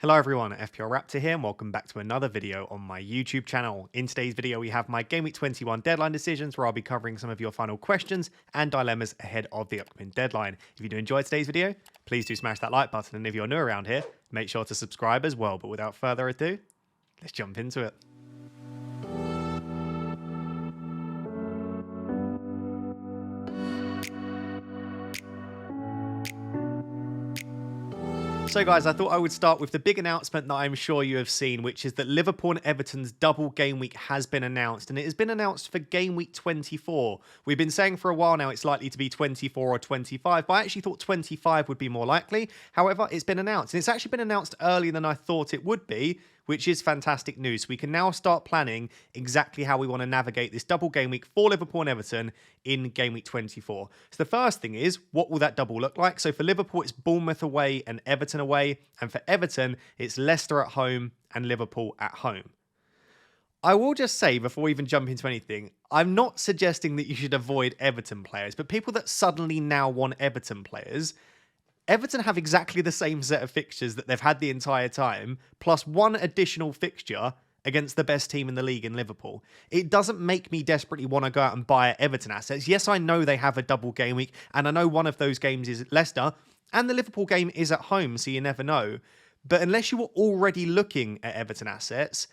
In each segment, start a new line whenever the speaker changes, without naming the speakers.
Hello everyone, FPL Raptor here and welcome back to another video on my YouTube channel. In today's video we have my Game Week 21 deadline decisions where I'll be covering some of your final questions and dilemmas ahead of the upcoming deadline. If you do enjoy today's video, please do smash that like button, and if you're new around here, make sure to subscribe as well. But without further ado, let's jump into it. So guys, I thought I would start with the big announcement that I'm sure you have seen, which is that Liverpool and Everton's double game week has been announced, and it has been announced for game week 24. We've been saying for a while now it's likely to be 24 or 25, but I actually thought 25 would be more likely. However, it's been announced, and it's actually been announced earlier than I thought it would be, which is fantastic news. We can now start planning exactly how we want to navigate this double game week for Liverpool and Everton in game week 24. So the first thing is, what will that double look like? So for Liverpool, it's Bournemouth away and Everton away. And for Everton, it's Leicester at home and Liverpool at home. I will just say, before we even jump into anything, I'm not suggesting that you should avoid Everton players, but people that suddenly now want Everton players, Everton have exactly the same set of fixtures that they've had the entire time, plus one additional fixture against the best team in the league in Liverpool. It doesn't make me desperately want to go out and buy Everton assets. Yes, I know they have a double game week, and I know one of those games is Leicester, and the Liverpool game is at home, so you never know. But unless you were already looking at Everton assets,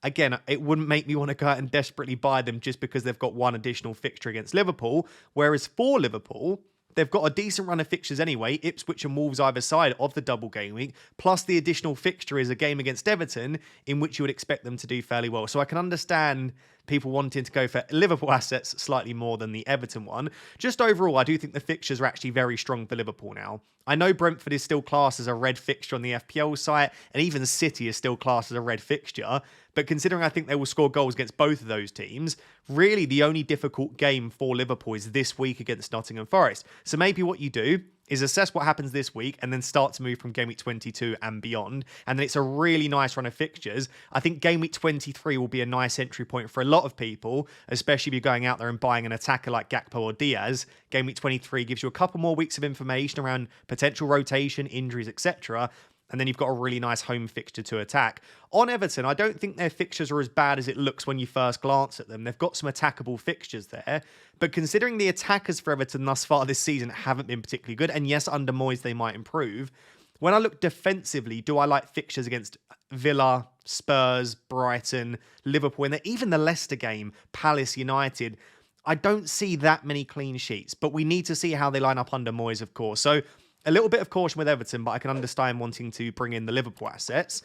again, it wouldn't make me want to go out and desperately buy them just because they've got one additional fixture against Liverpool. Whereas for Liverpool, they've got a decent run of fixtures anyway, Ipswich and Wolves either side of the double game week, plus the additional fixture is a game against Everton in which you would expect them to do fairly well. So I can understand people wanting to go for Liverpool assets slightly more than the Everton one. Just overall, I do think the fixtures are actually very strong for Liverpool now. I know Brentford is still classed as a red fixture on the FPL site, and even City is still classed as a red fixture. But considering I think they will score goals against both of those teams, really the only difficult game for Liverpool is this week against Nottingham Forest. So maybe what you do is assess what happens this week and then start to move from game week 22 and beyond. And then it's a really nice run of fixtures. I think game week 23 will be a nice entry point for a lot of people, especially if you're going out there and buying an attacker like Gakpo or Diaz. Game week 23 gives you a couple more weeks of information around potential rotation, injuries, etc. And then you've got a really nice home fixture to attack. On Everton, I don't think their fixtures are as bad as it looks when you first glance at them. They've got some attackable fixtures there. But considering the attackers for Everton thus far this season haven't been particularly good, and yes, under Moyes they might improve, when I look defensively, do I like fixtures against Villa, Spurs, Brighton, Liverpool, and even the Leicester game, Palace, United? I don't see that many clean sheets, but we need to see how they line up under Moyes, of course. So a little bit of caution with Everton, but I can understand wanting to bring in the Liverpool assets.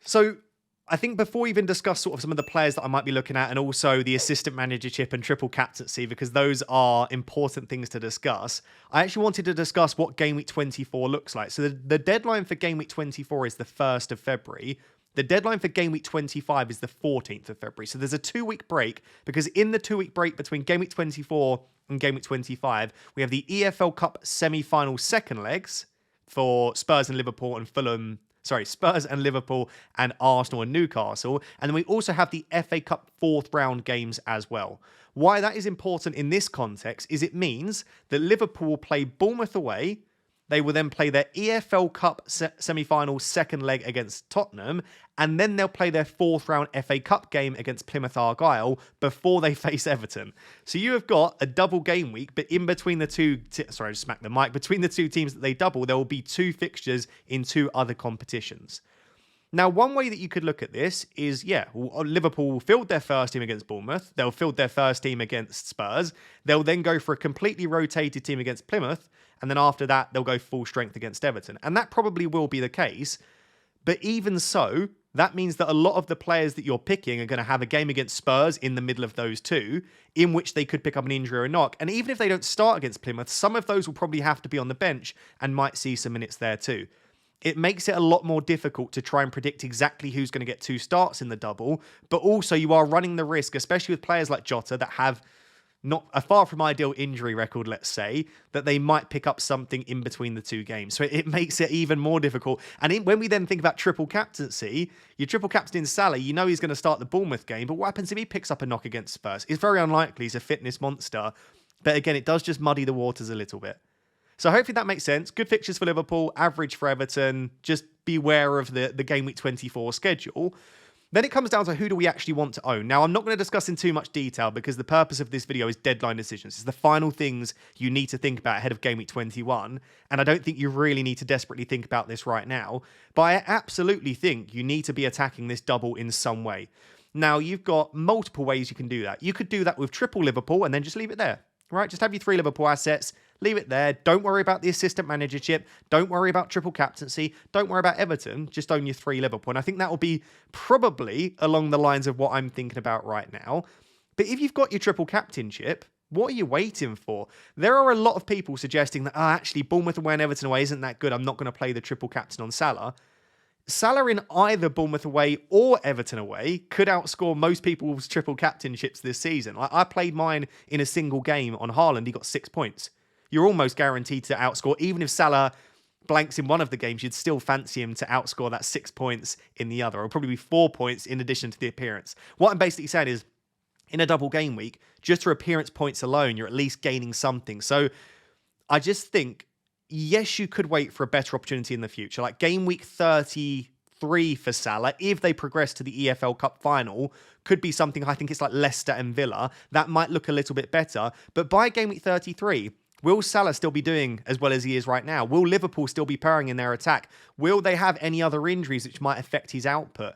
So I think before we even discuss sort of some of the players that I might be looking at, and also the assistant managership and triple captaincy, because those are important things to discuss, I actually wanted to discuss what game week 24 looks like. So the deadline for game week 24 is the 1st of February. The deadline for game week 25 is the 14th of February. So there's a 2-week break, because in the 2-week break between game week 24 and game week 25, we have the EFL Cup semi-final second legs for Spurs and Liverpool and Spurs and Liverpool and Arsenal and Newcastle. And then we also have the FA Cup 4th round games as well. Why that is important in this context is it means that Liverpool will play Bournemouth away. They will then play their EFL Cup semi-final second leg against Tottenham, and then they'll play their 4th round FA Cup game against Plymouth Argyle before they face Everton. So you have got a double game week, but in between the two, I just smacked the mic, between the two teams that they double, there will be 2 fixtures in 2 other competitions. Now, one way that you could look at this is, Liverpool will field their first team against Bournemouth. They'll field their first team against Spurs. They'll then go for a completely rotated team against Plymouth. And then after that, they'll go full strength against Everton. And that probably will be the case. But even so, that means that a lot of the players that you're picking are going to have a game against Spurs in the middle of those two, in which they could pick up an injury or a knock. And even if they don't start against Plymouth, some of those will probably have to be on the bench and might see some minutes there too. It makes it a lot more difficult to try and predict exactly who's going to get 2 starts in the double. But also you are running the risk, especially with players like Jota that have not a far from ideal injury record, let's say, that they might pick up something in between the 2 games. So it makes it even more difficult. And when we then think about triple captaincy, your triple captain in Salah, you know he's going to start the Bournemouth game, but what happens if he picks up a knock against Spurs? It's very unlikely. He's a fitness monster. But again, it does just muddy the waters a little bit. So hopefully that makes sense. Good fixtures for Liverpool, average for Everton. Just beware of the Game Week 24 schedule. Then it comes down to who do we actually want to own. Now, I'm not going to discuss in too much detail because the purpose of this video is deadline decisions. It's the final things you need to think about ahead of Game Week 21. And I don't think you really need to desperately think about this right now. But I absolutely think you need to be attacking this double in some way. Now, you've got multiple ways you can do that. You could do that with triple Liverpool and then just leave it there, right? Just have your 3 Liverpool assets, leave it there. Don't worry about the assistant manager chip. Don't worry about triple captaincy. Don't worry about Everton. Just own your 3 Liverpool. And I think that will be probably along the lines of what I'm thinking about right now. But if you've got your triple captain chip, what are you waiting for? There are a lot of people suggesting that, actually, Bournemouth away and Everton away isn't that good. I'm not going to play the triple captain on Salah. Salah in either Bournemouth away or Everton away could outscore most people's triple captainships this season. I played mine in a single game on Haaland. He got 6 points. You're almost guaranteed to outscore. Even if Salah blanks in one of the games, you'd still fancy him to outscore that 6 points in the other. It'll probably be 4 points in addition to the appearance. What I'm basically saying is, in a double game week, just for appearance points alone, you're at least gaining something. So I just think, yes, you could wait for a better opportunity in the future. Like Game Week 33 for Salah, if they progress to the EFL Cup final, could be something. I think it's like Leicester and Villa. That might look a little bit better. But by Game Week 33, will Salah still be doing as well as he is right now? Will Liverpool still be purring in their attack? Will they have any other injuries which might affect his output?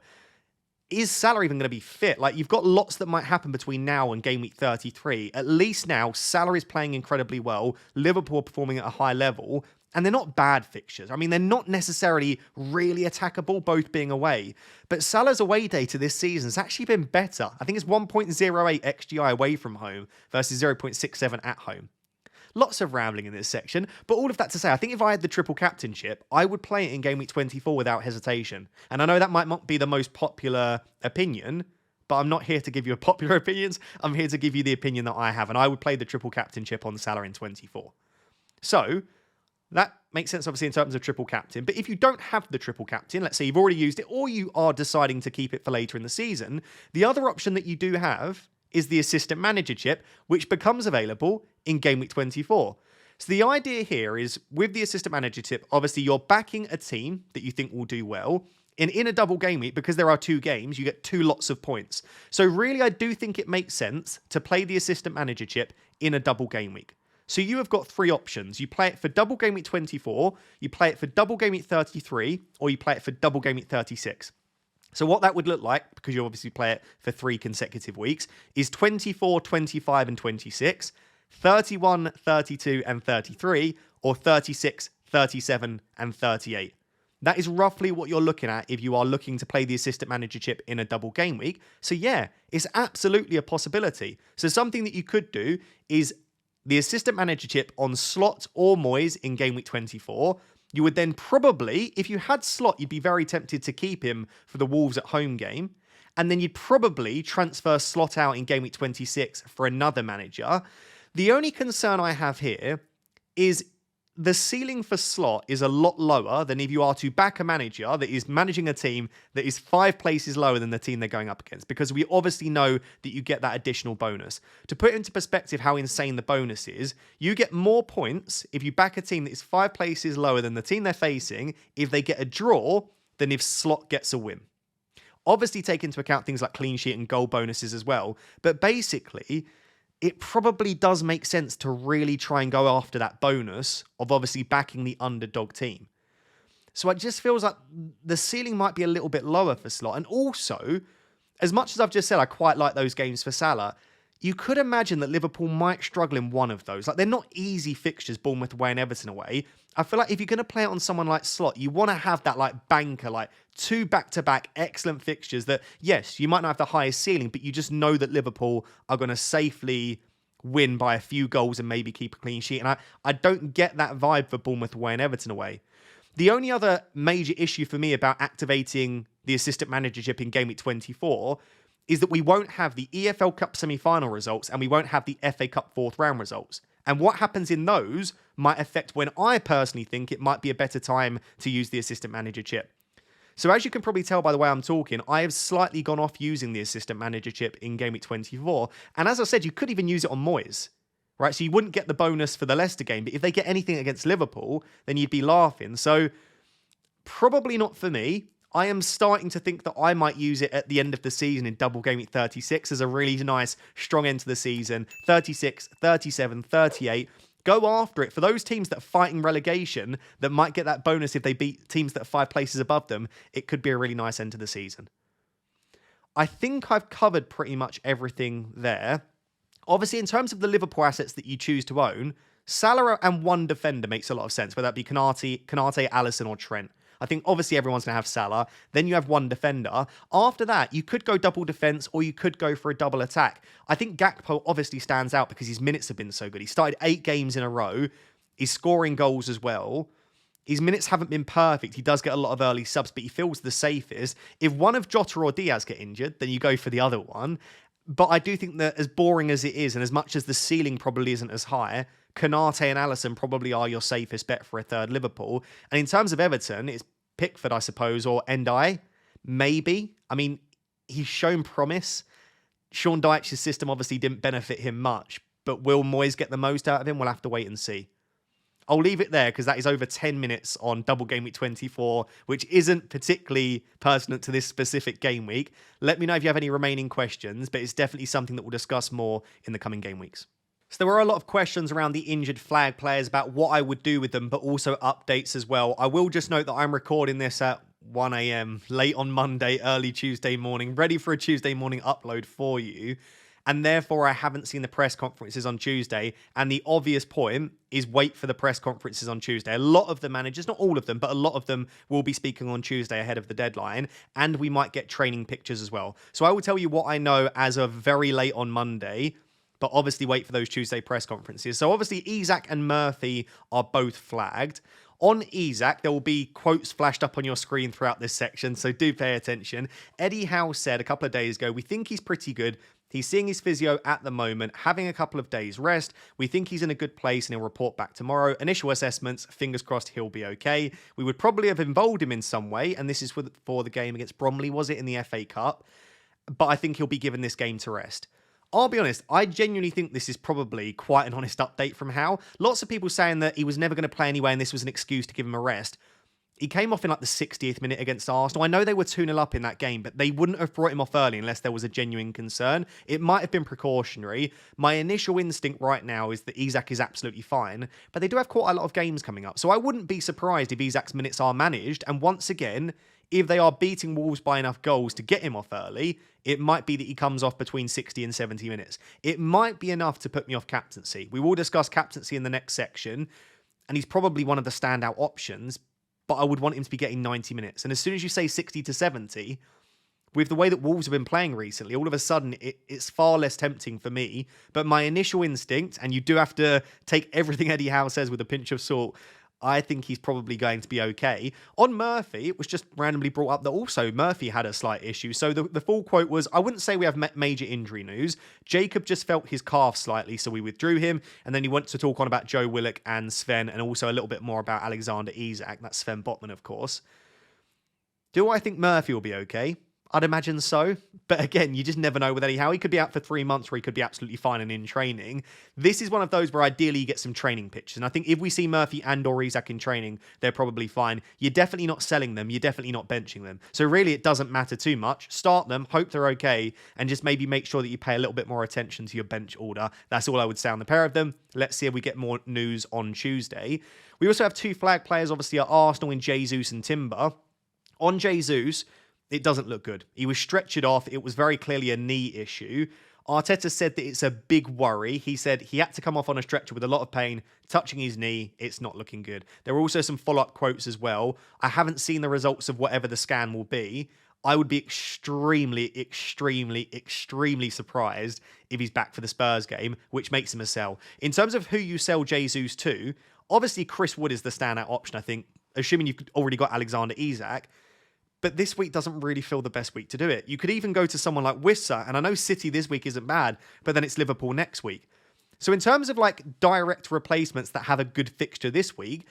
Is Salah even going to be fit? Like, you've got lots that might happen between now and Game Week 33. At least now, Salah is playing incredibly well. Liverpool are performing at a high level. And they're not bad fixtures. I mean, they're not necessarily really attackable, both being away. But Salah's away data this season has actually been better. I think it's 1.08 XGI away from home versus 0.67 at home. Lots of rambling in this section, but all of that to say, I think if I had the triple captainship, I would play it in Game Week 24 without hesitation. And I know that might not be the most popular opinion, but I'm not here to give you a popular opinions. I'm here to give you the opinion that I have, and I would play the triple captainship on Salah in 24. So that makes sense, obviously, in terms of triple captain. But if you don't have the triple captain, let's say you've already used it, or you are deciding to keep it for later in the season, the other option that you do have is the assistant manager chip, which becomes available in Game Week 24. So the idea here is, with the assistant manager chip, obviously you're backing a team that you think will do well. And in a double game week, because there are 2 games, you get 2 lots of points. So really, I do think it makes sense to play the assistant manager chip in a double game week. So you have got 3 options. You play it for double game week 24, you play it for double game week 33, or you play it for double game week 36. So what that would look like, because you obviously play it for 3 consecutive weeks, is 24, 25, and 26, 31, 32, and 33, or 36, 37, and 38. That is roughly what you're looking at if you are looking to play the assistant manager chip in a double game week. So yeah, it's absolutely a possibility. So something that you could do is the assistant manager chip on Slot or Moyes in Game Week 24. You would then probably, if you had Slot, you'd be very tempted to keep him for the Wolves at home game. And then you'd probably transfer Slot out in Game Week 26 for another manager. The only concern I have here is the ceiling for Slot is a lot lower than if you are to back a manager that is managing a team that is 5 places lower than the team they're going up against, because we obviously know that you get that additional bonus. To put into perspective how insane the bonus is, you get more points if you back a team that is 5 places lower than the team they're facing if they get a draw than if Slot gets a win. Obviously take into account things like clean sheet and goal bonuses as well, but basically it probably does make sense to really try and go after that bonus of obviously backing the underdog team. So it just feels like the ceiling might be a little bit lower for Slot. And also, as much as I've just said, I quite like those games for Salah, you could imagine that Liverpool might struggle in one of those. Like, they're not easy fixtures, Bournemouth away and Everton away. I feel like if you're going to play it on someone like Slot, you want to have that like banker, like 2 back-to-back excellent fixtures that, yes, you might not have the highest ceiling, but you just know that Liverpool are going to safely win by a few goals and maybe keep a clean sheet. And I don't get that vibe for Bournemouth away and Everton away. The only other major issue for me about activating the assistant managership in Game Week 24 is that we won't have the EFL Cup semi-final results and we won't have the FA Cup 4th round results. And what happens in those might affect when I personally think it might be a better time to use the assistant manager chip. So as you can probably tell by the way I'm talking, I have slightly gone off using the assistant manager chip in Game Week 24. And as I said, you could even use it on Moyes, right? So you wouldn't get the bonus for the Leicester game, but if they get anything against Liverpool, then you'd be laughing. So Probably not for me. I am starting to think that I might use it at the end of the season in double game week 36 as a really nice, strong end to the season. 36, 37, 38. Go after it. For those teams that are fighting relegation that might get that bonus if they beat teams that are 5 places above them, it could be a really nice end to the season. I think I've covered pretty much everything there. Obviously, in terms of the Liverpool assets that you choose to own, Salah and one defender makes a lot of sense, whether that be Kanate, Alisson or Trent. I think obviously everyone's going to have Salah. Then you have one defender. After that, you could go double defense or you could go for a double attack. I think Gakpo obviously stands out because his minutes have been so good. He started 8 games in a row. He's scoring goals as well. His minutes haven't been perfect. He does get a lot of early subs, but he feels the safest. If one of Jota or Diaz get injured, then you go for the other one. But I do think that as boring as it is, and as much as the ceiling probably isn't as high, Kanate and Alisson probably are your safest bet for a third Liverpool. And in terms of Everton, it's Pickford, I suppose, or Ndiaye, maybe. I mean, he's shown promise. Sean Dyche's system obviously didn't benefit him much, but will Moyes get the most out of him? We'll have to wait and see. I'll leave it there because that is over 10 minutes on double game week 24, which isn't particularly pertinent to this specific game week. Let me know if you have any remaining questions, but it's definitely something that we'll discuss more in the coming game weeks. So there were a lot of questions around the injured flag players about what I would do with them, but also updates as well. I will just note that I'm recording this at 1 a.m. late on Monday, early Tuesday morning, ready for a Tuesday morning upload for you. And therefore, I haven't seen the press conferences on Tuesday. And the obvious point is wait for the press conferences on Tuesday. A lot of the managers, not all of them, but a lot of them will be speaking on Tuesday ahead of the deadline. And we might get training pictures as well. So I will tell you what I know as of very late on Monday. But obviously wait for those Tuesday press conferences. So obviously Isak and Murphy are both flagged. On Isak, there will be quotes flashed up on your screen throughout this section, so do pay attention. Eddie Howe said a couple of days ago, we think he's pretty good. He's seeing his physio at the moment, having a couple of days rest. We think he's in a good place and he'll report back tomorrow. Initial assessments, fingers crossed he'll be okay. We would probably have involved him in some way, and this is for the game against Bromley, was it, in the FA Cup? But I think he'll be given this game to rest. I'll be honest, I genuinely think this is probably quite an honest update from Howe. Lots of people saying that he was never going to play anyway and this was an excuse to give him a rest. He came off in like the 60th minute against Arsenal. I know they were 2-0 up in that game, but they wouldn't have brought him off early unless there was a genuine concern. It might have been precautionary. My initial instinct right now is that Isak is absolutely fine, but they do have quite a lot of games coming up. So I wouldn't be surprised if Isak's minutes are managed. And once again, if they are beating Wolves by enough goals to get him off early, it might be that he comes off between 60 and 70 minutes. It might be enough to put me off captaincy. We will discuss captaincy in the next section, and he's probably one of the standout options, but I would want him to be getting 90 minutes. And as soon as you say 60 to 70, with the way that Wolves have been playing recently, all of a sudden it's far less tempting for me. But my initial instinct, and you do have to take everything Eddie Howe says with a pinch of salt, I think he's probably going to be okay. On Murphy, it was just randomly brought up that also Murphy had a slight issue. So the full quote was, I wouldn't say we have major injury news. Jacob just felt his calf slightly, so we withdrew him. And then he went to talk on about Joe Willock and Sven, and also a little bit more about Alexander Isak. That's Sven Botman, of course. Do I think Murphy will be okay? I'd imagine so. But again, you just never know with Eddie Howe. He could be out for 3 months or he could be absolutely fine and in training. This is one of those where ideally you get some training pictures. And I think if we see Murphy and or Isak in training, they're probably fine. You're definitely not selling them. You're definitely not benching them. So really, it doesn't matter too much. Start them, hope they're okay, and just maybe make sure that you pay a little bit more attention to your bench order. That's all I would say on the pair of them. Let's see if we get more news on Tuesday. We also have 2 flag players, obviously, at Arsenal in Jesus and Timber. On Jesus, it doesn't look good. He was stretchered off. It was very clearly a knee issue. Arteta said that it's a big worry. He said he had to come off on a stretcher with a lot of pain, touching his knee. It's not looking good. There were also some follow-up quotes as well. I haven't seen the results of whatever the scan will be. I would be extremely surprised if he's back for the Spurs game, which makes him a sell. In terms of who you sell Jesus to, obviously Chris Wood is the standout option, I think, assuming you've already got Alexander Isak. But this week doesn't really feel the best week to do it. You could even go to someone like Wissa, and I know City this week isn't bad, but then it's Liverpool next week. So in terms of like direct replacements that have a good fixture this week,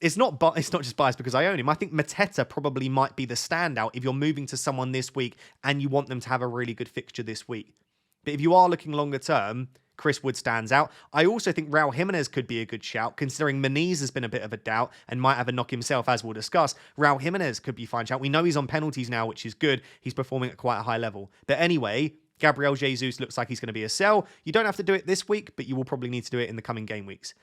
it's not just biased because I own him. I think Mateta probably might be the standout if you're moving to someone this week and you want them to have a really good fixture this week. But if you are looking longer term, Chris Wood stands out. I also think Raul Jimenez could be a good shout, considering Muniz has been a bit of a doubt and might have a knock himself, as we'll discuss. Raul Jimenez could be a fine shout. We know he's on penalties now, which is good. He's performing at quite a high level. But anyway, Gabriel Jesus looks like he's going to be a sell. You don't have to do it this week, but you will probably need to do it in the coming game weeks.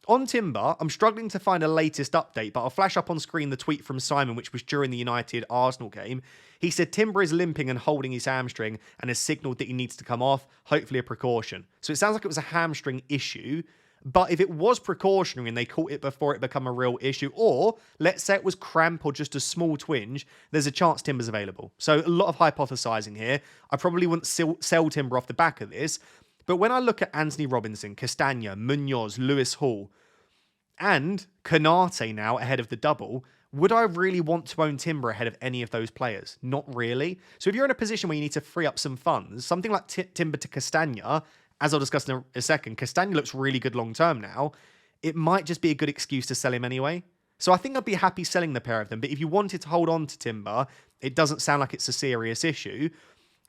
On Timber, I'm struggling to find a latest update, but I'll flash up on screen the tweet from Simon, which was during the United-Arsenal game. He said Timber is limping and holding his hamstring and has signalled that he needs to come off, hopefully a precaution. So it sounds like it was a hamstring issue, but if it was precautionary and they caught it before it became a real issue, or let's say it was cramp or just a small twinge, there's a chance Timber's available. So a lot of hypothesizing here. I probably wouldn't sell Timber off the back of this. But when I look at Anthony Robinson, Castagna, Munoz, Lewis Hall, and Konate now ahead of the double, would I really want to own Timber ahead of any of those players? Not really. So if you're in a position where you need to free up some funds, something like Timber to Castagna, as I'll discuss in a second, Castagna looks really good long-term now. It might just be a good excuse to sell him anyway. So I think I'd be happy selling the pair of them. But if you wanted to hold on to Timber, it doesn't sound like it's a serious issue.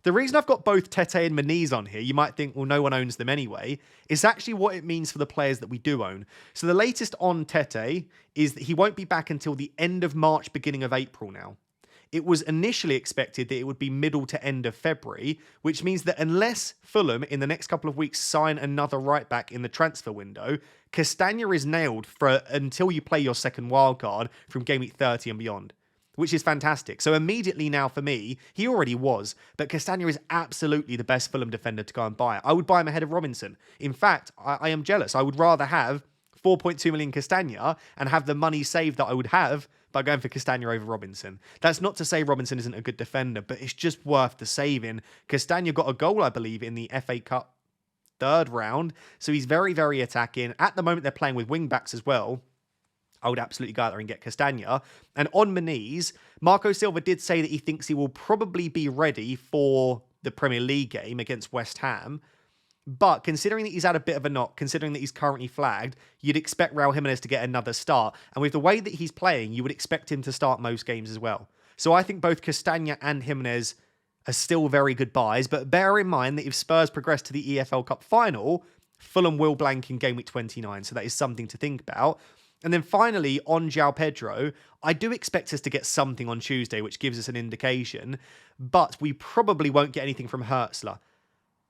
The reason I've got both Tete and Muniz on here, you might think, well, no one owns them anyway, is actually what it means for the players that we do own. So the latest on Tete is that he won't be back until the end of March, beginning of April now. It was initially expected that it would be middle to end of February, which means that unless Fulham in the next couple of weeks sign another right back in the transfer window, Castagna is nailed for until you play your second wildcard from game week 30 and beyond, which is fantastic. So immediately now for me, he already was, but Castagna is absolutely the best Fulham defender to go and buy. I would buy him ahead of Robinson. In fact, I am jealous. I would rather have 4.2 million Castagna and have the money saved that I would have by going for Castagna over Robinson. That's not to say Robinson isn't a good defender, but it's just worth the saving. Castagna got a goal, I believe, in the FA Cup third round, so he's very, very attacking. At the moment, they're playing with wing-backs as well. I would absolutely go out there and get Castagna. And on Muniz, Marco Silva did say that he thinks he will probably be ready for the Premier League game against West Ham. But considering that he's had a bit of a knock, considering that he's currently flagged, you'd expect Raul Jimenez to get another start. And with the way that he's playing, you would expect him to start most games as well. So I think both Castagna and Jimenez are still very good buys. But bear in mind that if Spurs progress to the EFL Cup final, Fulham will blank in game week 29. So that is something to think about. And then finally, on Joao Pedro, I do expect us to get something on Tuesday, which gives us an indication, but we probably won't get anything from Hertzler.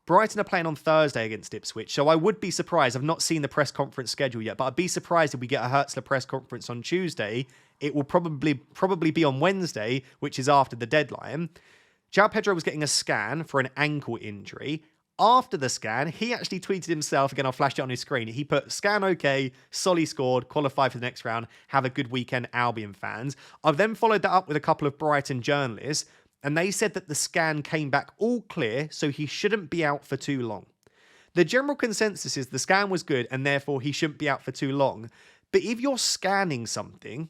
Brighton are playing on Thursday against Ipswich, so I would be surprised. I've not seen the press conference schedule yet, but I'd be surprised if we get a Hertzler press conference on Tuesday. It will probably be on Wednesday, which is after the deadline. Joao Pedro was getting a scan for an ankle injury. After the scan, he actually tweeted himself, again, I'll flash it on his screen. He put, scan okay, Solly scored, qualified for the next round, have a good weekend, Albion fans. I've then followed that up with a couple of Brighton journalists, and they said that the scan came back all clear, so he shouldn't be out for too long. The general consensus is the scan was good, and therefore he shouldn't be out for too long. But if you're scanning something,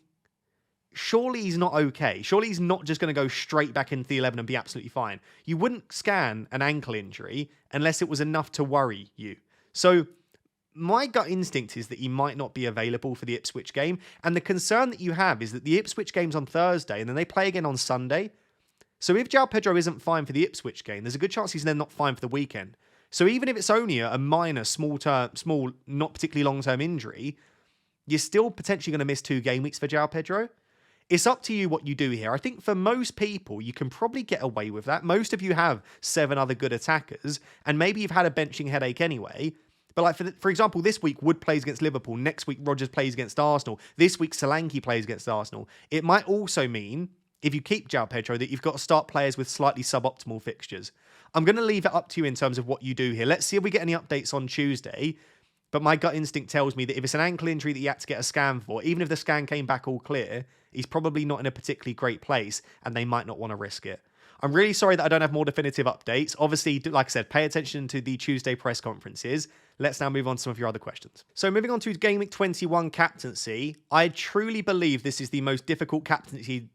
surely he's not okay. Surely he's not just going to go straight back into the 11 and be absolutely fine. You wouldn't scan an ankle injury unless it was enough to worry you. So my gut instinct is that he might not be available for the Ipswich game. And the concern that you have is that the Ipswich game's on Thursday and then they play again on Sunday. So if Joao Pedro isn't fine for the Ipswich game, there's a good chance he's then not fine for the weekend. So even if it's only a minor, small, not particularly long-term injury, you're still potentially going to miss 2 game weeks for Joao Pedro. It's up to you what you do here. I think for most people, you can probably get away with that. Most of you have 7 other good attackers, and maybe you've had a benching headache anyway. But like for example, this week Wood plays against Liverpool. Next week Rodgers plays against Arsenal. This week Solanke plays against Arsenal. It might also mean, if you keep Joao Pedro, that you've got to start players with slightly suboptimal fixtures. I'm going to leave it up to you in terms of what you do here. Let's see if we get any updates on Tuesday. But my gut instinct tells me that if it's an ankle injury that you had to get a scan for, even if the scan came back all clear, he's probably not in a particularly great place and they might not want to risk it. I'm really sorry that I don't have more definitive updates. Obviously, like I said, pay attention to the Tuesday press conferences. Let's now move on to some of your other questions. So moving on to Gameweek 21 captaincy, I truly believe this is the most difficult captaincy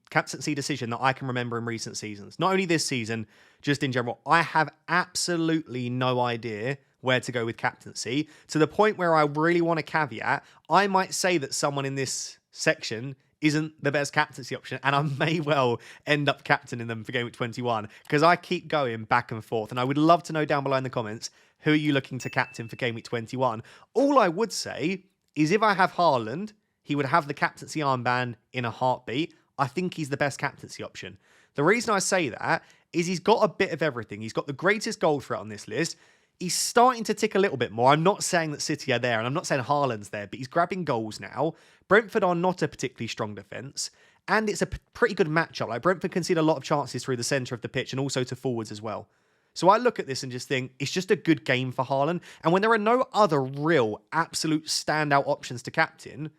decision that I can remember in recent seasons. Not only this season, just in general. I have absolutely no idea where to go with captaincy, to the point where I really want to caveat. I might say that someone in this section isn't the best captaincy option, and I may well end up captaining them for Game Week 21 because I keep going back and forth, and I would love to know down below in the comments, who are you looking to captain for Game Week 21? All I would say is if I have Haaland, he would have the captaincy armband in a heartbeat. I think he's the best captaincy option. The reason I say that is he's got a bit of everything. He's got the greatest goal threat on this list. He's starting to tick a little bit more. I'm not saying that City are there, and I'm not saying Haaland's there, but he's grabbing goals now. Brentford are not a particularly strong defence, and it's a pretty good matchup. Like, Brentford concede a lot of chances through the centre of the pitch and also to forwards as well. So I look at this and just think it's just a good game for Haaland. And when there are no other real, absolute standout options to captain,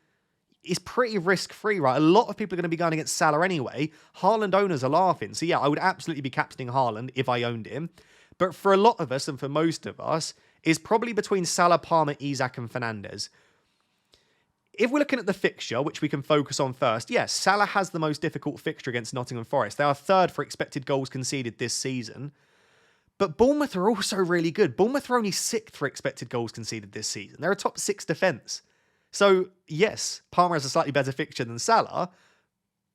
it's pretty risk-free, right? A lot of people are going to be going against Salah anyway. Haaland owners are laughing. So yeah, I would absolutely be captaining Haaland if I owned him. But for a lot of us, and for most of us, it's probably between Salah, Palmer, Isak, and Fernandes. If we're looking at the fixture, which we can focus on first, yes, Salah has the most difficult fixture against Nottingham Forest. They are third for expected goals conceded this season. But Bournemouth are also really good. Bournemouth are only sixth for expected goals conceded this season. They're a top 6 defence. So, yes, Palmer has a slightly better fixture than Salah,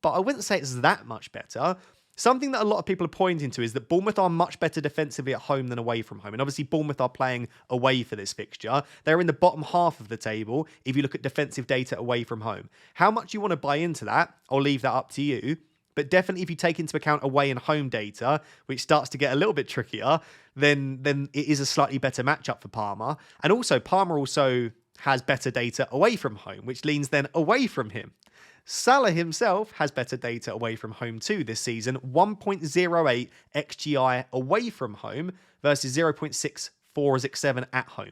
but I wouldn't say it's that much better. Something that a lot of people are pointing to is that Bournemouth are much better defensively at home than away from home. And obviously, Bournemouth are playing away for this fixture. They're in the bottom half of the table if you look at defensive data away from home. How much you want to buy into that, I'll leave that up to you. But definitely if you take into account away and home data, which starts to get a little bit trickier, then it is a slightly better matchup for Palmer. And also, Palmer also has better data away from home, which leans then away from him. Salah himself has better data away from home too this season, 1.08 XGI away from home versus 0.6467 at home.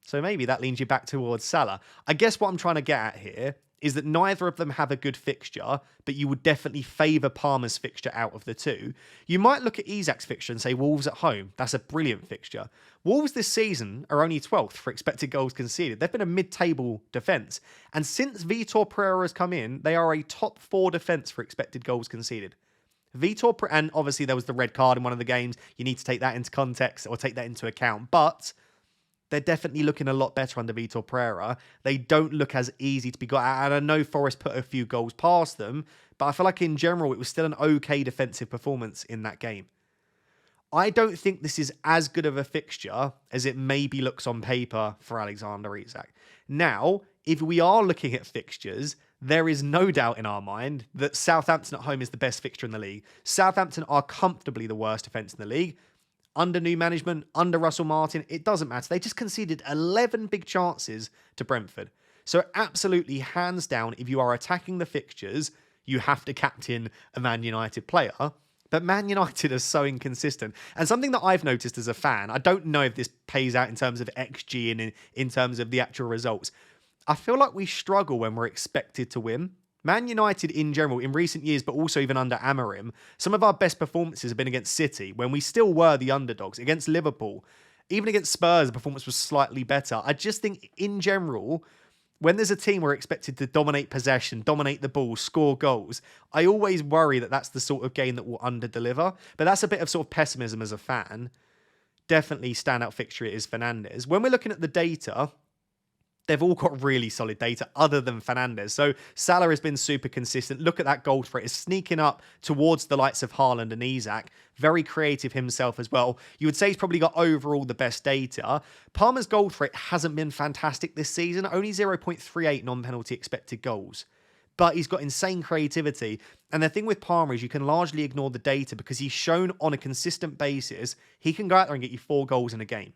So maybe that leans you back towards Salah. I guess what I'm trying to get at here is that neither of them have a good fixture, but you would definitely favour Palmer's fixture out of the two. You might look at Isak's fixture and say Wolves at home. That's a brilliant fixture. Wolves this season are only 12th for expected goals conceded. They've been a mid-table defence. And since Vitor Pereira has come in, they are a top 4 defence for expected goals conceded. And obviously there was the red card in one of the games. You need to take that into context or take that into account. But they're definitely looking a lot better under Vitor Pereira. They don't look as easy to be got at. And I know Forest put a few goals past them, but I feel like in general, it was still an okay defensive performance in that game. I don't think this is as good of a fixture as it maybe looks on paper for Alexander Isak. Now, if we are looking at fixtures, there is no doubt in our mind that Southampton at home is the best fixture in the league. Southampton are comfortably the worst defence in the league. Under new management, under Russell Martin, it doesn't matter. They just conceded 11 big chances to Brentford. So absolutely, hands down, if you are attacking the fixtures, you have to captain a Man United player. But Man United are so inconsistent. And something that I've noticed as a fan, I don't know if this pays out in terms of XG and in terms of the actual results. I feel like we struggle when we're expected to win. Man United in general, in recent years, but also even under Amorim, some of our best performances have been against City, when we still were the underdogs. Against Liverpool, even against Spurs, the performance was slightly better. I just think, in general, when there's a team we're expected to dominate possession, dominate the ball, score goals, I always worry that that's the sort of game that will under-deliver. But that's a bit of sort of pessimism as a fan. Definitely standout fixture is Fernandes. When we're looking at the data, they've all got really solid data other than Fernandes. So Salah has been super consistent. Look at that goal threat. It's sneaking up towards the likes of Haaland and Isak. Very creative himself as well. You would say he's probably got overall the best data. Palmer's goal threat hasn't been fantastic this season. Only 0.38 non-penalty expected goals. But he's got insane creativity. And the thing with Palmer is you can largely ignore the data because he's shown on a consistent basis he can go out there and get you 4 goals in a game.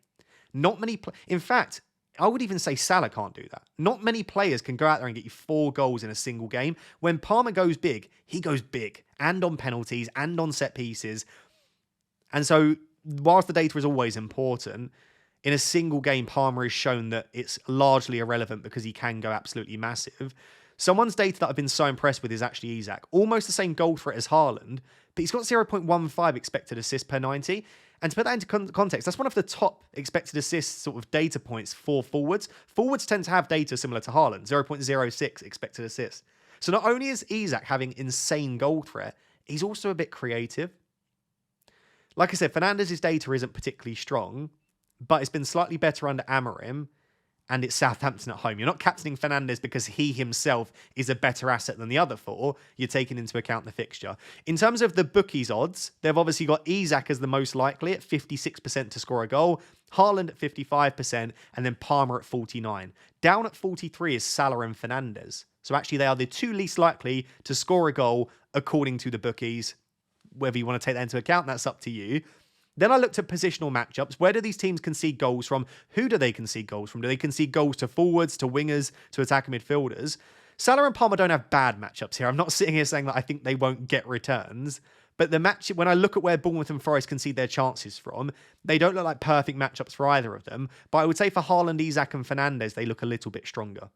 Not many... In fact, I would even say Salah can't do that. Not many players can go out there and get you 4 goals in a single game. When Palmer goes big, he goes big. And on penalties, and on set pieces. And so, whilst the data is always important, in a single game, Palmer has shown that it's largely irrelevant because he can go absolutely massive. Someone's data that I've been so impressed with is actually Isak. Almost the same goal threat as Haaland, but he's got 0.15 expected assists per 90. And to put that into context, that's one of the top expected assists sort of data points for forwards. Forwards tend to have data similar to Haaland, 0.06 expected assists. So not only is Isak having insane goal threat, he's also a bit creative. Like I said, Fernandes' data isn't particularly strong, but it's been slightly better under Amorim. and it's Southampton at home. You're not captaining Fernandes because he himself is a better asset than the other four. You're taking into account the fixture. In terms of the bookies odds, they've obviously got Isak as the most likely at 56% to score a goal, Haaland at 55%, and then Palmer at 49%. Down at 43% is Salah and Fernandes. So actually they are the two least likely to score a goal according to the bookies. Whether you want to take that into account, that's up to you. Then I looked at positional matchups. Where do these teams concede goals from? Who do they concede goals from? Do they concede goals to forwards, to wingers, to attacking midfielders? Salah and Palmer don't have bad matchups here. I'm not sitting here saying that I think they won't get returns. But the match, when I look at where Bournemouth and Forest concede their chances from, they don't look like perfect matchups for either of them. But I would say for Haaland, Isak and Fernandes, they look a little bit stronger.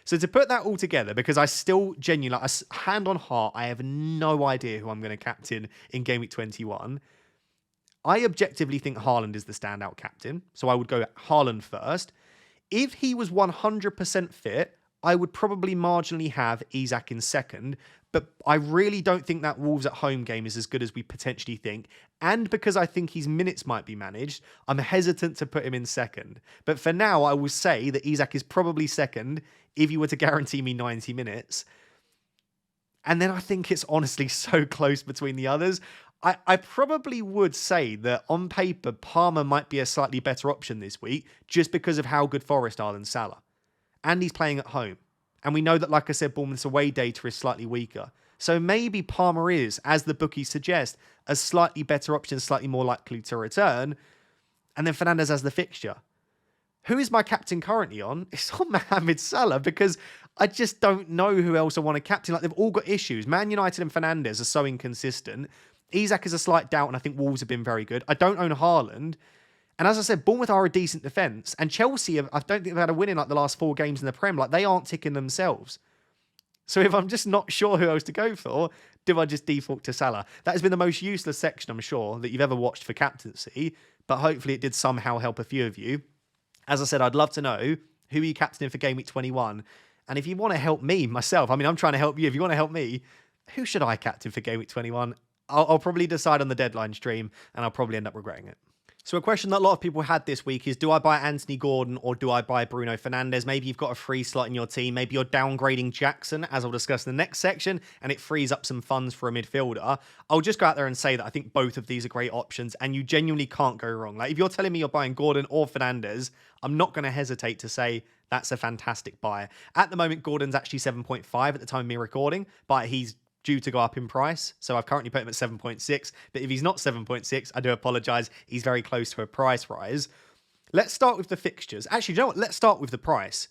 So to put that all together, because I still genuinely, like, hand on heart, I have no idea who I'm going to captain in Game Week 21. I objectively think Haaland is the standout captain, so I would go Haaland first. If he was 100% fit, I would probably marginally have Isak in second, but I really don't think that Wolves at home game is as good as we potentially think, and because I think his minutes might be managed, I'm hesitant to put him in second. But for now, I will say that Isak is probably second if you were to guarantee me 90 minutes. And then I think it's honestly so close between the others. I probably would say that on paper, Palmer might be a slightly better option this week just because of how good Forest are than Salah. And he's playing at home. And we know that, like I said, Bournemouth's away data is slightly weaker. So maybe Palmer is, as the bookies suggest, a slightly better option, slightly more likely to return. And then Fernandes as the fixture. Who is my captain currently on? It's on Mohamed Salah because I just don't know who else I want to captain. Like, they've all got issues. Man United and Fernandes are so inconsistent. Isak is a slight doubt, and I think Wolves have been very good. I don't own Haaland. And as I said, Bournemouth are a decent defence. And Chelsea, I don't think they've had a win in like the last 4 games in the Prem. Like, they aren't ticking themselves. So if I'm just not sure who else to go for, do I just default to Salah? That has been the most useless section, I'm sure, that you've ever watched for captaincy. But hopefully it did somehow help a few of you. As I said, I'd love to know who are you captaining for Game Week 21. And if you want to help me, myself, I mean, I'm trying to help you. If you want to help me, who should I captain for Game Week 21? I'll probably decide on the deadline stream, and I'll probably end up regretting it. So a question that a lot of people had this week is, do I buy Anthony Gordon or do I buy Bruno Fernandes? Maybe you've got a free slot in your team. Maybe you're downgrading Jackson, as I'll discuss in the next section, and it frees up some funds for a midfielder. I'll just go out there and say that I think both of these are great options, and you genuinely can't go wrong. Like, if you're telling me you're buying Gordon or Fernandes, I'm not going to hesitate to say that's a fantastic buy. At the moment, Gordon's actually 7.5 at the time of me recording, but he's due to go up in price. So I've currently put him at 7.6. But if he's not 7.6, I do apologise. He's very close to a price rise. Let's start with the fixtures. Actually, you know what? Let's start with the price.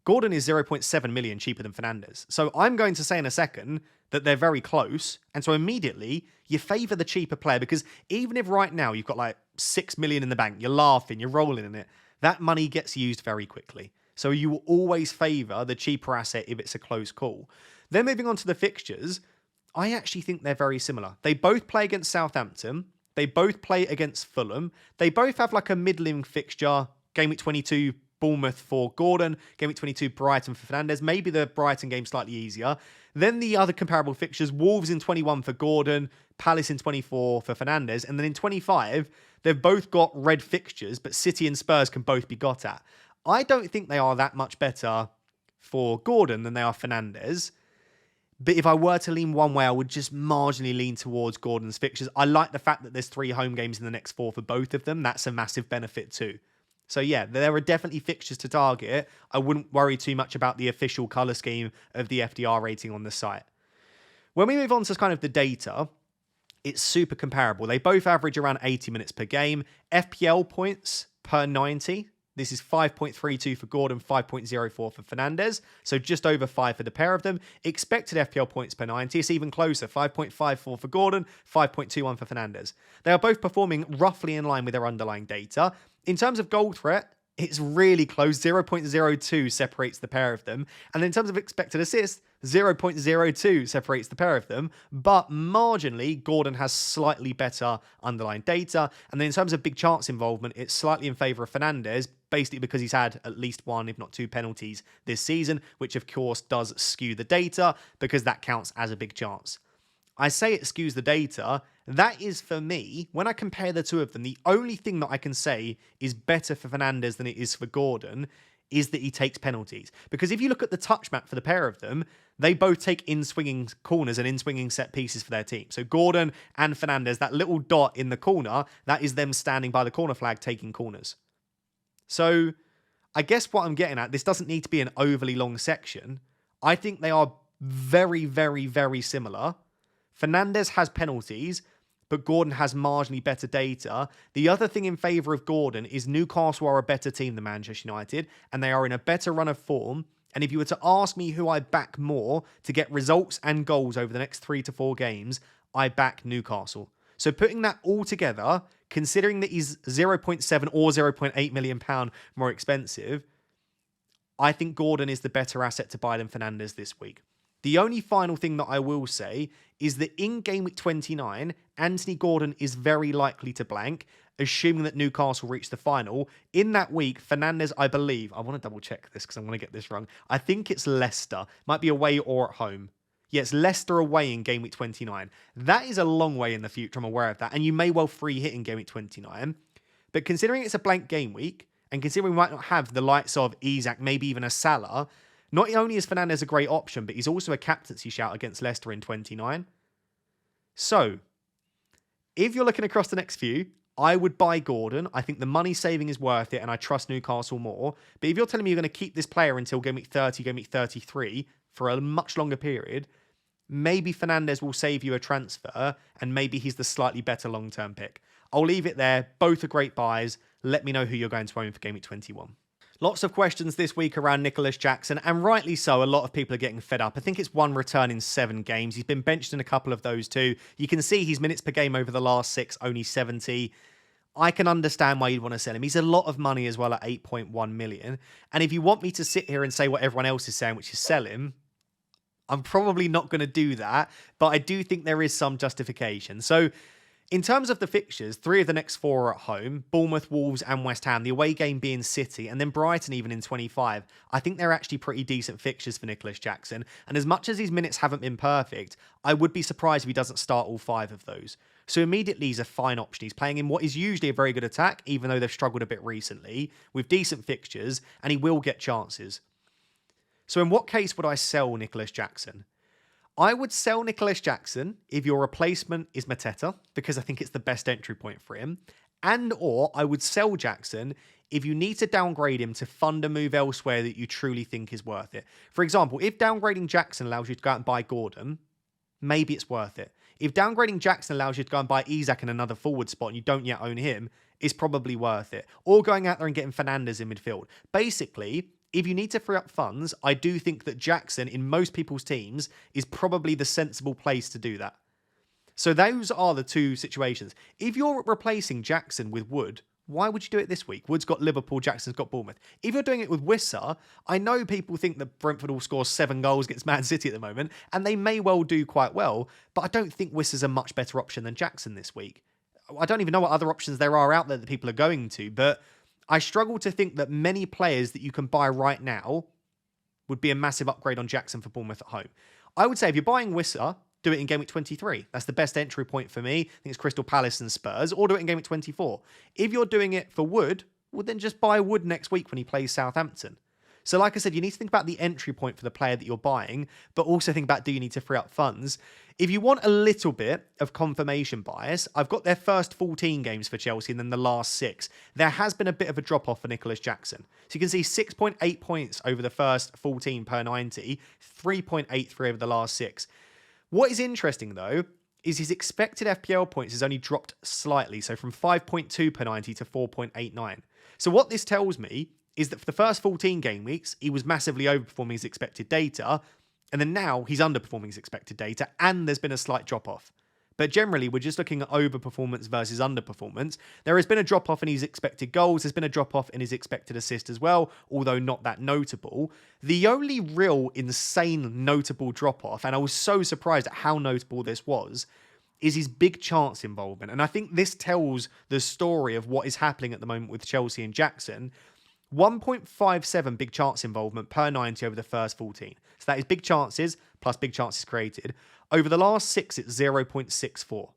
Gordon is 0.7 million cheaper than Fernandes. So I'm going to say in a second that they're very close. And so immediately you favour the cheaper player, because even if right now you've got like 6 million in the bank, you're laughing, you're rolling in it, that money gets used very quickly. So you will always favour the cheaper asset if it's a close call. Then moving on to the fixtures, I actually think they're very similar. They both play against Southampton. They both play against Fulham. They both have like a middling fixture. Game Week 22, Bournemouth for Gordon. Game Week 22, Brighton for Fernandes. Maybe the Brighton game slightly easier. Then the other comparable fixtures, Wolves in 21 for Gordon, Palace in 24 for Fernandes. And then in 25, they've both got red fixtures, but City and Spurs can both be got at. I don't think they are that much better for Gordon than they are Fernandes. But if I were to lean one way, I would just marginally lean towards Gordon's fixtures. I like the fact that there's 3 home games in the next 4 for both of them. That's a massive benefit too. So yeah, there are definitely fixtures to target. I wouldn't worry too much about the official colour scheme of the FDR rating on the site. When we move on to kind of the data, it's super comparable. They both average around 80 minutes per game. FPL points per 90. This is 5.32 for Gordon, 5.04 for Fernandes. So just over 5 for the pair of them. Expected FPL points per 90. It's even closer. 5.54 for Gordon, 5.21 for Fernandes. They are both performing roughly in line with their underlying data. In terms of goal threat, it's really close. 0.02 separates the pair of them. And in terms of expected assists, 0.02 separates the pair of them. But marginally, Gordon has slightly better underlying data. And then in terms of big chance involvement, it's slightly in favour of Fernandes, basically because he's had at least 1, if not 2 penalties this season, which of course does skew the data because that counts as a big chance. I say it skews the data. That is, for me, when I compare the two of them, the only thing that I can say is better for Fernandes than it is for Gordon is that he takes penalties. Because if you look at the touch map for the pair of them, they both take in-swinging corners and in-swinging set pieces for their team. So Gordon and Fernandes, that little dot in the corner, that is them standing by the corner flag taking corners. So I guess what I'm getting at, this doesn't need to be an overly long section. I think they are very, very, very similar. Fernandes has penalties, but Gordon has marginally better data. The other thing in favour of Gordon is Newcastle are a better team than Manchester United, and they are in a better run of form. And if you were to ask me who I back more to get results and goals over the next 3 to 4 games, I back Newcastle. So putting that all together, considering that he's 0.7 or 0.8 million pound more expensive, I think Gordon is the better asset to buy than Fernandes this week. The only final thing that I will say is that in Game Week 29, Anthony Gordon is very likely to blank, assuming that Newcastle reach the final. In that week, Fernandes, I believe, I want to double check this because I'm going to get this wrong. I think it's Leicester. Might be away or at home. Yeah, it's Leicester away in Game Week 29. That is a long way in the future, I'm aware of that. And you may well free hit in Game Week 29. But considering it's a blank game week, and considering we might not have the likes of Isak, maybe even a Salah, not only is Fernandes a great option, but he's also a captaincy shout against Leicester in 29. So, if you're looking across the next few, I would buy Gordon. I think the money saving is worth it, and I trust Newcastle more. But if you're telling me you're going to keep this player until Game Week 30, Game Week 33, for a much longer period, maybe Fernandes will save you a transfer, and maybe he's the slightly better long-term pick. I'll leave it there. Both are great buys. Let me know who you're going to own for Game Week 21. Lots of questions this week around Nicholas Jackson, and rightly so. A lot of people are getting fed up. I think it's 1 return in 7 games. He's been benched in a couple of those too. You can see his minutes per game over the last 6, only 70. I can understand why you'd want to sell him. He's a lot of money as well at 8.1 million. And if you want me to sit here and say what everyone else is saying, which is sell him, I'm probably not going to do that. But I do think there is some justification. So, in terms of the fixtures, 3 of the next 4 are at home. Bournemouth, Wolves and West Ham. The away game being City. And then Brighton even in 25. I think they're actually pretty decent fixtures for Nicholas Jackson. And as much as his minutes haven't been perfect, I would be surprised if he doesn't start all 5 of those. So immediately he's a fine option. He's playing in what is usually a very good attack, even though they've struggled a bit recently, with decent fixtures, and he will get chances. So in what case would I sell Nicholas Jackson? I would sell Nicholas Jackson if your replacement is Mateta, because I think it's the best entry point for him. And or I would sell Jackson if you need to downgrade him to fund a move elsewhere that you truly think is worth it. For example, if downgrading Jackson allows you to go out and buy Gordon, maybe it's worth it. If downgrading Jackson allows you to go and buy Isak in another forward spot and you don't yet own him, it's probably worth it. Or going out there and getting Fernandes in midfield. Basically, if you need to free up funds, I do think that Jackson, in most people's teams, is probably the sensible place to do that. So those are the 2 situations. If you're replacing Jackson with Wood, why would you do it this week? Wood's got Liverpool, Jackson's got Bournemouth. If you're doing it with Wissa, I know people think that Brentford will score 7 goals against Man City at the moment, and they may well do quite well, but I don't think Wissa's a much better option than Jackson this week. I don't even know what other options there are out there that people are going to, but I struggle to think that many players that you can buy right now would be a massive upgrade on Jackson for Bournemouth at home. I would say if you're buying Wissa, do it in Game Week 23. That's the best entry point for me. I think it's Crystal Palace and Spurs, or do it in Game Week 24. If you're doing it for Wood, well then just buy Wood next week when he plays Southampton. So like I said, you need to think about the entry point for the player that you're buying, but also think about, do you need to free up funds? If you want a little bit of confirmation bias, I've got their first 14 games for Chelsea and then the last 6. There has been a bit of a drop-off for Nicholas Jackson. So you can see 6.8 points over the first 14 per 90, 3.83 over the last 6. What is interesting, though, is his expected FPL points has only dropped slightly, so from 5.2 per 90 to 4.89. So what this tells me is that for the first 14 game weeks, he was massively overperforming his expected data, and then now he's underperforming his expected data, and there's been a slight drop-off. But generally, we're just looking at overperformance versus underperformance. There has been a drop-off in his expected goals. There's been a drop-off in his expected assist as well, although not that notable. The only real insane notable drop-off, and I was so surprised at how notable this was, is his big chance involvement. And I think this tells the story of what is happening at the moment with Chelsea and Jackson. 1.57 big chance involvement per 90 over the first 14. So that is big chances plus big chances created. Over the last 6, it's 0.64.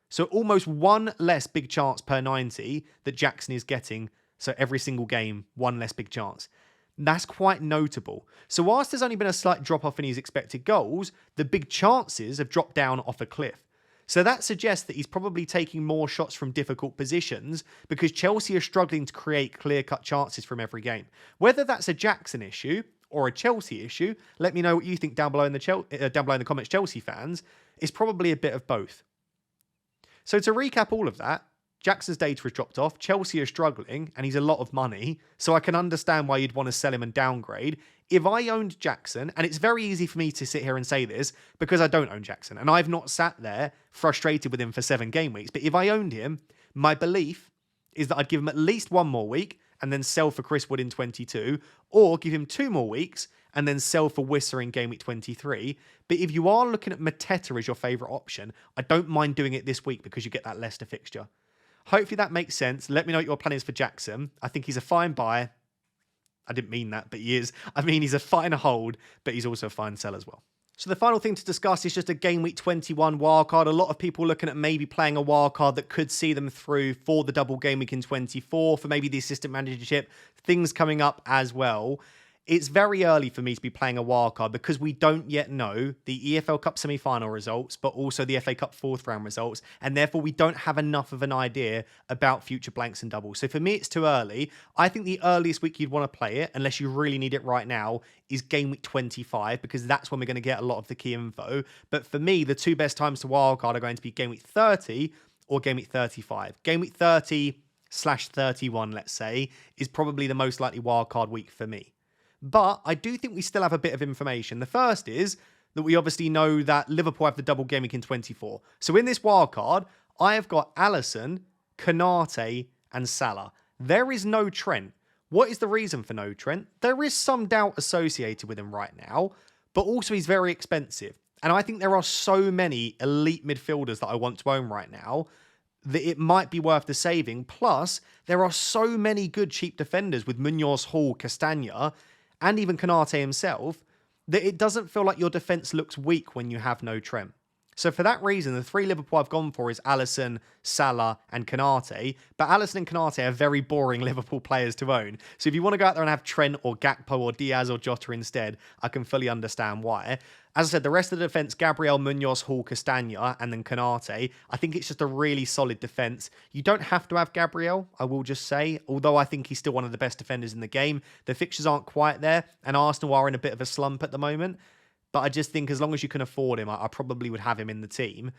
So almost 1 less big chance per 90 that Jackson is getting. So every single game, 1 less big chance. That's quite notable. So whilst there's only been a slight drop off in his expected goals, the big chances have dropped down off a cliff. So that suggests that he's probably taking more shots from difficult positions because Chelsea are struggling to create clear-cut chances from every game. Whether that's a Jackson issue or a Chelsea issue, let me know what you think down below in the comments, Chelsea fans. It's probably a bit of both. So to recap all of that, Jackson's data has dropped off, Chelsea are struggling, and he's a lot of money, so I can understand why you'd want to sell him and downgrade. If I owned Jackson, and it's very easy for me to sit here and say this because I don't own Jackson, and I've not sat there frustrated with him for 7 game weeks, but if I owned him, my belief is that I'd give him at least 1 more week and then sell for Chris Wood in 22, or give him 2 more weeks and then sell for Wissa in game week 23. But if you are looking at Mateta as your favourite option, I don't mind doing it this week because you get that Leicester fixture. Hopefully that makes sense. Let me know what your plan is for Jackson. I think he's a fine buy. I didn't mean that, but he is. I mean, he's a fine hold, but he's also a fine sell as well. So the final thing to discuss is just a Game Week 21 wildcard. A lot of people looking at maybe playing a wildcard that could see them through for the double Game Week in 24, for maybe the assistant managership, things coming up as well. It's very early for me to be playing a wildcard because we don't yet know the EFL Cup semi-final results, but also the FA Cup 4th round results, and therefore we don't have enough of an idea about future blanks and doubles. So for me, it's too early. I think the earliest week you'd want to play it, unless you really need it right now, is Game Week 25, because that's when we're going to get a lot of the key info. But for me, the 2 best times to wildcard are going to be Game Week 30 or Game Week 35. Game Week 30/31, let's say, is probably the most likely wildcard week for me. But I do think we still have a bit of information. The first is that we obviously know that Liverpool have the double game week in 24. So in this wildcard, I have got Alisson, Konate, and Salah. There is no Trent. What is the reason for no Trent? There is some doubt associated with him right now, but also he's very expensive. And I think there are so many elite midfielders that I want to own right now that it might be worth the saving. Plus, there are so many good cheap defenders with Munoz, Hall, Castagna, and even Konate himself, that it doesn't feel like your defence looks weak when you have no Trent. So for that reason, the 3 Liverpool I've gone for is Alisson, Salah, and Konate. But Alisson and Konate are very boring Liverpool players to own. So if you want to go out there and have Trent or Gakpo or Diaz or Jota instead, I can fully understand why. As I said, the rest of the defence, Gabriel, Munoz, Hall, Castagna, and then Konate, I think it's just a really solid defence. You don't have to have Gabriel, I will just say, although I think he's still one of the best defenders in the game. The fixtures aren't quite there, and Arsenal are in a bit of a slump at the moment. But I just think as long as you can afford him, I probably would have him in the team.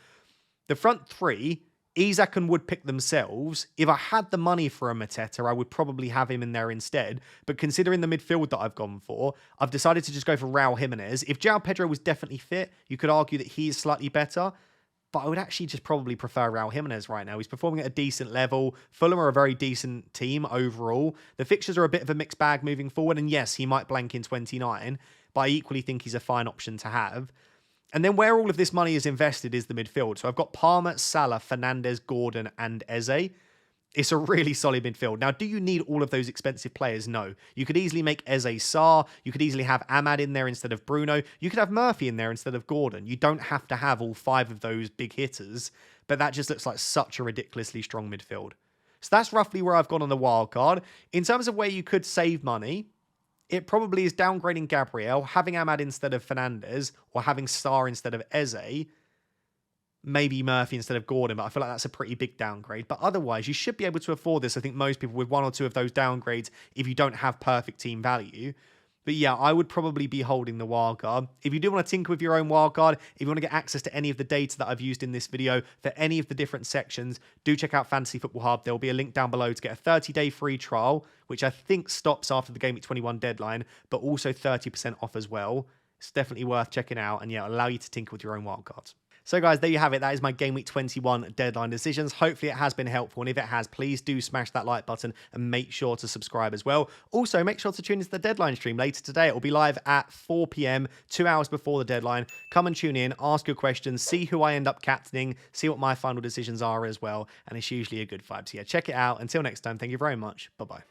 The front 3, Isak and Wood pick themselves. If I had the money for a Mateta, I would probably have him in there instead. But considering the midfield that I've gone for, I've decided to just go for Raul Jimenez. If Joao Pedro was definitely fit, you could argue that he is slightly better. But I would actually just probably prefer Raul Jimenez right now. He's performing at a decent level. Fulham are a very decent team overall. The fixtures are a bit of a mixed bag moving forward. And yes, he might blank in 29. But I equally think he's a fine option to have. And then where all of this money is invested is the midfield. So I've got Palmer, Salah, Fernandes, Gordon, and Eze. It's a really solid midfield. Now, do you need all of those expensive players? No. You could easily make Eze Sarr. You could easily have Ahmad in there instead of Bruno. You could have Murphy in there instead of Gordon. You don't have to have all 5 of those big hitters. But that just looks like such a ridiculously strong midfield. So that's roughly where I've gone on the wild card. In terms of where you could save money, it probably is downgrading Gabriel, having Ahmad instead of Fernandes, or having Sarr instead of Eze. Maybe Murphy instead of Gordon, but I feel like that's a pretty big downgrade. But otherwise, you should be able to afford this. I think most people with 1 or 2 of those downgrades if you don't have perfect team value. But yeah, I would probably be holding the wildcard. If you do want to tinker with your own wildcard, if you want to get access to any of the data that I've used in this video for any of the different sections, do check out Fantasy Football Hub. There will be a link down below to get a 30-day free trial, which I think stops after the Game Week 21 deadline, but also 30% off as well. It's definitely worth checking out, and yeah, it'll allow you to tinker with your own wildcards. So guys, there you have it. That is my Game Week 21 deadline decisions. Hopefully it has been helpful. And if it has, please do smash that like button and make sure to subscribe as well. Also, make sure to tune into the deadline stream later today. It will be live at 4 p.m, 2 hours before the deadline. Come and tune in, ask your questions, see who I end up captaining, see what my final decisions are as well. And it's usually a good vibe. So yeah, check it out. Until next time, thank you very much. Bye-bye.